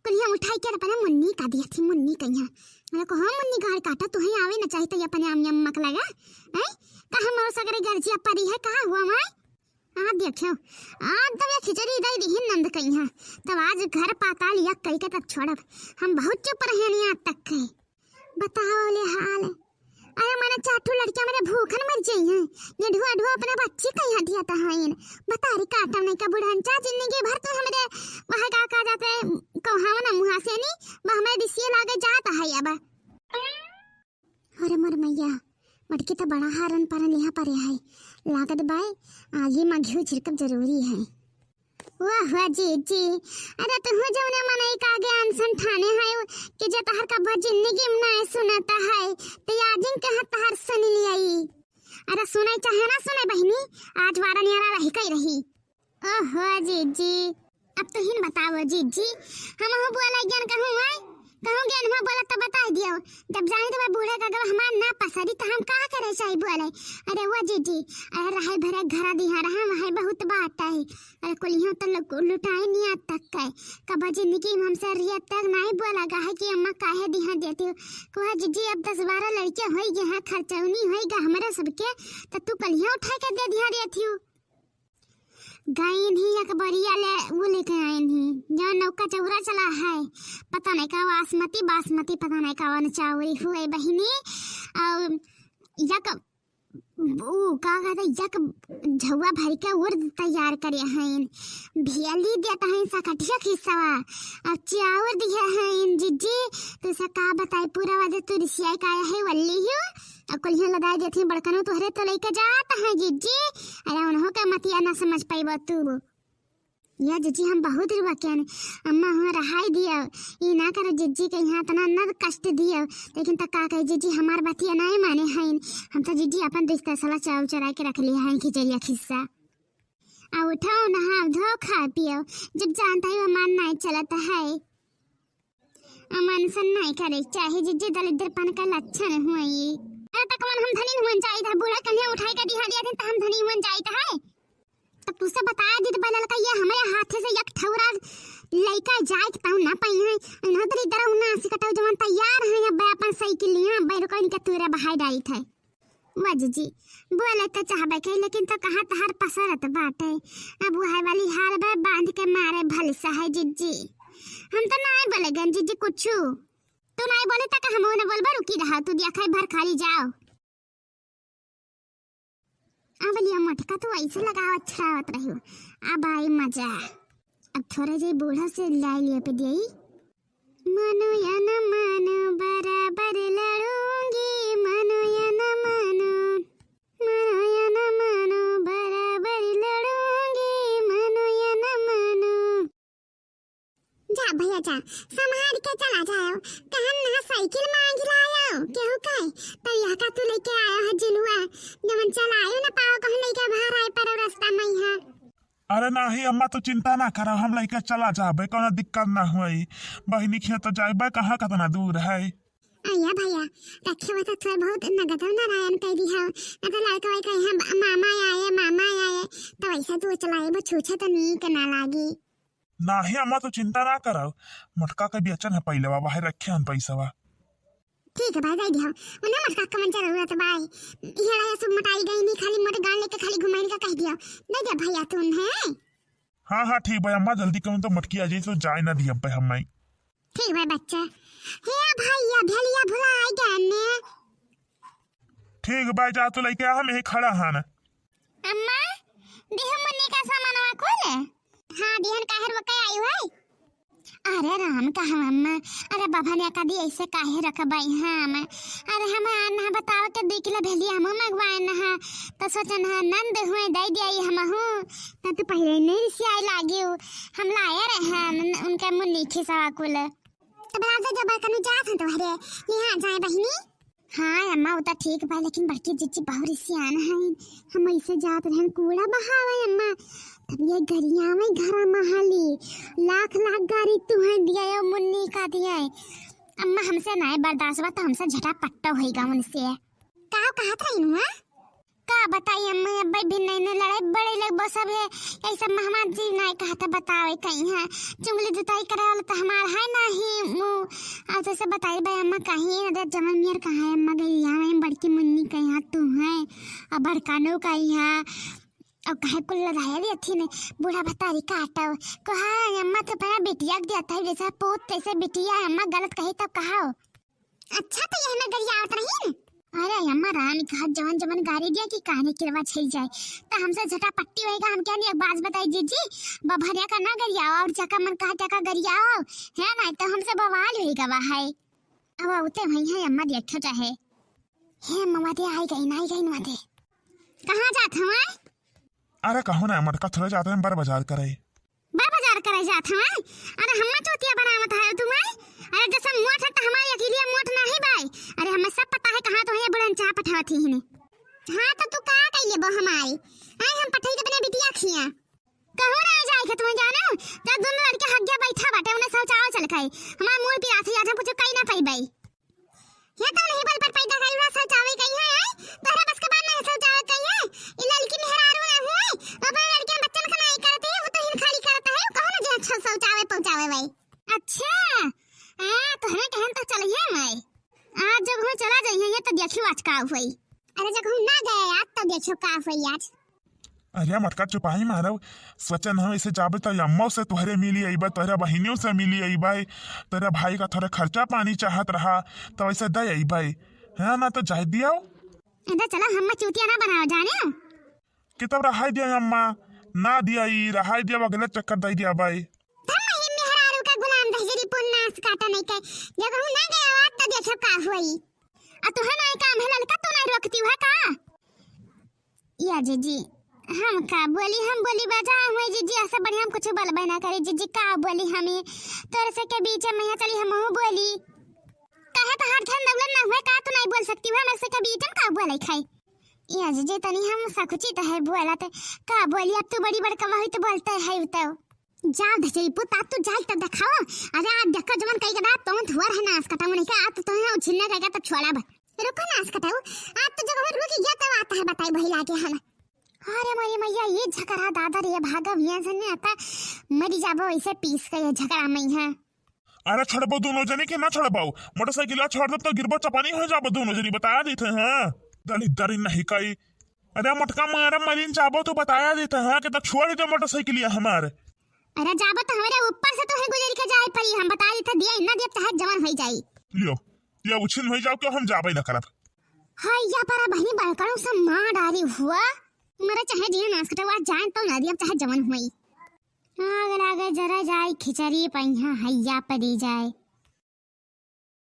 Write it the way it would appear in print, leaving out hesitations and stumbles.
कुलिया उठाई के अपने मुन्नी का दिया थी। मुन्नी कहिया अरे को हम मुन्नी गाड़ काटा तो है आवे न चाहिए तो अपने आम यम मक लगा है कहां मोर सगरे गर्जिया परी है कहां हुआ मैं आ देखो आज तब खिचड़ी दई दी नंद कहिया तब आज घर पाताल या कई के तब छोड़ब हम बहुत चुप रहे नहीं आज तक के बताओ ले हाल। अरे मैंने चाटू लड़कियां मेरे भूखन मर जाई हैं ये ढुआ ढुआ अपने बच्ची कहिया दिया था हाइन बता रही काटा नहीं का बुढ़ांचा जिंदगी भर तो हमरे वह का जाते कहां ना मुहा से नहीं वह हमें दिसिए लागे जाता है अब। अरे मर मैया मटकी तो बड़ा हारन परन यहाँ पर है लागत बाय आगे में घी छिड़कब जरूरी है। वाह वाह जी अरे तुम जौने मन एक आगे अनसन ठाने है कि जे तहर का जिंदगी में ना सुनाता है तो आजिन कह तहर सुन लियाई। अरे सुनाई चाहे ना सुने बहनी आज वारा नियारा रही कई रही। ओहो जी अब तो हिन बताओ जी हम हो बोला ज्ञान कहूं है कहूं ज्ञान में बोला तो बता दियो जब जाने तो बूढ़े का अगर हमार ना पसंदी तो हम का करे चाहिए बोले। अरे वो जी अरे रहे भरे घर दिहा रहा वह बहुत बात है। अरे कुलिया तो लुटाई नहीं आज तक के कब जिंदगी में हमसे रिया तक नहीं बोला गा है कि अम्मा काहे दिहा देती हो को जी अब 10-12 लड़के होई गे हैं खर्चौनी होई गा हमारे सबके तो तू कलिया उठा के दे दिहा देती हो गायन ही अकबरिया ले वो लेके आए ही जो नौका चौरा चला है पता नहीं का बासमती पता नहीं का वन चावरी हुए बहिनी और यक वो का कहते यक झुआ भर के उर्द तैयार करे हैं भियली देता है सकटिया खिसवा अब चावल दिया है जी तो से का बताए पूरा वादे तो रिसिया का है वल्ली हो अब कुलिया लदाई देती बड़कनो तोहरे तो लेके जाता है जी अरे उन्हों का मतिया ना समझ पाई तू या जी हम बहुत रुआ क्या अम्मा हाँ रहाई दिया ये ना करो जिज्जी के यहाँ तना न कष्ट दिया लेकिन तक का कहे जिज्जी हमार बतिया नहीं माने हैं हम तो जिज्जी अपन रिश्ता सला चाव चरा के रख लिया है खिचड़िया खिस्सा आ उठाओ नहा धो खा पियो जब जानता है वो मन नहीं चलता है अमन सन नहीं करे चाहे जिज्जी दलिद्रपन का लक्षण हुआ ये अरे तक मन हम धनी हुन जाई था बुढ़ा कन्या उठाई के दिहा दिया था हम धनी हुन जाई था है तब तुझसे बताया दीद बलल का ये हमारे हाथ से एक ठौरा लइका जाए के ताऊ ना पाई है इन्हों तो इधर उना से कटाऊ जवान तैयार है अब अपन साइकिल लिया बैर को इनका तूरा बहाई डाली थे वज जी बोले तो चाहबे के लेकिन तो कहा तहर पसरत बात है अब वो है वाली हाल बे बांध के मारे भलसा है जिज्जी हम तो नहीं बोले गन जिज्जी कुछ तू नहीं बोले तक हम ने बोलबा रुकी रहा तू दिया खाई भर खाली जाओ अबलिया मटका तो ऐसे लगाओ अच्छा होत रही अब आई मजा अब थोड़ा जे बूढ़ा से लाई लिया पे दिए मनो या न मनो बराबर लड़ूंगी मनो या न मनो बराबर लड़ूंगी मनो या न मनो। जा भैया जा संभाल के चला जाओ कहन ना साइकिल मांग लायो केहू कहे तो यह का तू लेके आया है जिलुआ जवन चलायो ना पाओ कहन लेके बाहर आए पर रास्ता में है। अरे नहीं अम्मा तो चिंता ना करो हम लेके चला जाबे कोनो दिक्कत ना होई बहिनी खे तो जाबे कहां कितना दूर है। अया भैया रखे बता थोड़ा बहुत नगद नारायण कह दी है ना तो लड़का कहे हम मामा आए तो ऐसा तू चलाए वो छूछे तो नहीं के ना लागी नहीं अम्मा तो चिंता ना करो मटका के बेचन है पहले वा बाहर रखे हम पैसा ठीक है भाई दे दिया उन्हें मटका का मन जरूरत भाई हेड़ा ये सब मटाई गई नहीं खाली मोटे गान लेके खाली घुमाने का कह दिया दे दे भैया तू है। हाँ ठीक भाई अम्मा जल्दी करूँ तो मटकी आ जाए तो जाए ना दिया भाई हम ठीक भाई बच्चा हे भैया भेलिया भुला आई गने ठीक भाई जा तो लेके आ हम यही खड़ा है ना अम्मा देह मुन्नी का सामान वा खोले हाँ दिहन काहे रुके आई है अरे राम कहा अम्मा अरे बाबा ने कदी ऐसे काहे रखबाई हम अरे हम ना बताओ के 2 किलो भेलिया हम मंगवाए ना तो सोचन है नंद हुए दे दिया हम हूं त तो पहले नहीं सियाई लागियो हम लाए रहे उनके मुन्नी खिसवा कुल तब राजा जब कनु जात है तोहरे यहां जाए बहिनी। हाँ अम्मा वो तो ठीक बा लेकिन बड़की जिज्जी बहुत सियान है हम ऐसे जात रहन कूड़ा बहावे अम्मा तब ये गरिया में घरा महाली लाख गाड़ी तुहे दिया मुन्नी का दिया अम्मा हमसे नहीं बर्दाश्त बा तो हमसे झटा पट्टा होएगा उनसे का कहत रही हूं का बताई अम्मा अब भी नहीं लड़ाई बड़े लोग वो सब है यही सब मेहमान जी नहीं कहता बतावे कहीं है चुंगली जुताई करे वाला तो हमार है नहीं मुँह आज ऐसे बताई भाई अम्मा कहीं अरे जमन मियर कहाँ है अम्मा गई यहाँ बड़की मुन्नी कहीं यहाँ तू है और बड़कानो कहीं है और कहे कुल लगाया भी अच्छी ने बूढ़ा भतारी काटा कहा अम्मा तो पहला बिटिया दिया था जैसा पोत तैसे बिटिया अम्मा गलत कही तब कहा अच्छा तो यह ना गरिया आवत रही न अरे अम्मा राम कहा जवन जवन गाड़ी दिया कि कहानी किरवा छिल जाए तो हमसे झटापट्टी होएगा हम क्या नहीं एक बात बताई जीजी बभरिया का ना गरिया और चका मन कहा चका गरिया है ना तो हमसे बवाल होएगा वहां अब उते वही है अम्मा देखो चाहे हे मम्मा दे आई गई माते कहां जात हवा अरे कहो ना मटका थोड़ा जाते हैं बर बाजार करे जात हवा अरे हम्मा चोतिया बनावत है तुम्हें अरे जैसा मोट है तो हमारी अकेली मोट नहीं भाई अरे हमें सब पता है कहां तो है बुढ़न चाह पठावती है हां तो तू का कइले बो हमारी आई हम पठाई अपने बिटिया खिया कहू ना जाए के तुम्हें जानो जब दोनों लड़के हक गया बैठा बाटे उन्हें सब चावल चल खाई हमार मूल पिया थी आज हम कुछ कई ना पाई भाई ये तो नहीं बल पर पैदा कई सब चावल कई है तोहरा बस के बाद नहीं सब चावल कई है ये लड़की मेहरारू ना हुए अपने लड़के बच्चन का नहीं करते वो तो हिन खाली करता है कहू ना जो अच्छा सब चावल पहुंचावे भाई अच्छा तो हमें कहन तो चलिए मैं आज जब हम चला जाइए ये तो देखियो आज का हुई अरे जब हम ना गए आज तो देखियो का हुई आज अरे मटका चुपाही मारो सोचन हम इसे जाबे तो अम्मा से तुहरे मिली आई बा तोहरा बहिनियों से मिली आई भाई तेरा भाई का थोड़ा खर्चा पानी चाहत रहा तो वैसे दे आई भाई है ना तो जाए दिया अरे चलो हम चूतिया ना बनाओ जाने कि तब रहाई दिया अम्मा ना दिया ई रहाई दिया अगले चक्कर दे दिया भाई काटा नहीं के जब हम ना गए आवाज तो देखो का हुई आ तू है ना काम है लड़का तू नहीं रोकती है का या जीजी हम का बोली हम बोली बजा हुए जीजी ऐसा बढ़िया हम कुछ बोल बना करे जीजी का बोली हमें तोरे से के बीच में यहाँ चली हम बोली कहे तो हर धन दौलत ना हुए का तू नहीं बोल सकती है मेरे से के बीच में का बोले खाई या जीजी तनी हम सकुची तो है बोला तो का बोली अब तू बड़ी बड़का हुई तो बोलते है तो जाओ धचरी पुत आप तो जाल तब दिखाओ अरे आप देखो जमन कई कदा तो धुआर है नास कटा मुने का आप तो है छिन्ना कई तो छोड़ा बा रुको नास कटाओ आप तो जब हम रुक गया तब आता है बताई वही लाके हम अरे मेरी मैया ये झकरा दादा रे भागा भैया से नहीं आता मरी जाबो ऐसे पीस के झकरा में है अरे छोड़बो दोनों जने के ना छोड़बो मोटरसाइकिल छोड़ दो तो गिरबो चपानी हो जाबो दोनों जने बताया देते हैं दली दरी नहीं कई अरे मटका मारा मरीन जाबो तो बताया देते हैं कि तब छोड़ दे मोटरसाइकिल हमारे अरे जाबो तो हमारे ऊपर से तो है गुजर के जाए पड़ी हम बता देते दिया इतना देर तक जवान हो जाई लियो ये उछिन हो जाओ कि हम जाबे ना करब हां या पर बहनी बड़कड़ों से मां डाली हुआ मेरा चाहे दिया नास कटवा जाए तो ना दिया चाहे जवान हुई आगे जरा जाए खिचड़ी पहिया हैया पड़ी जाए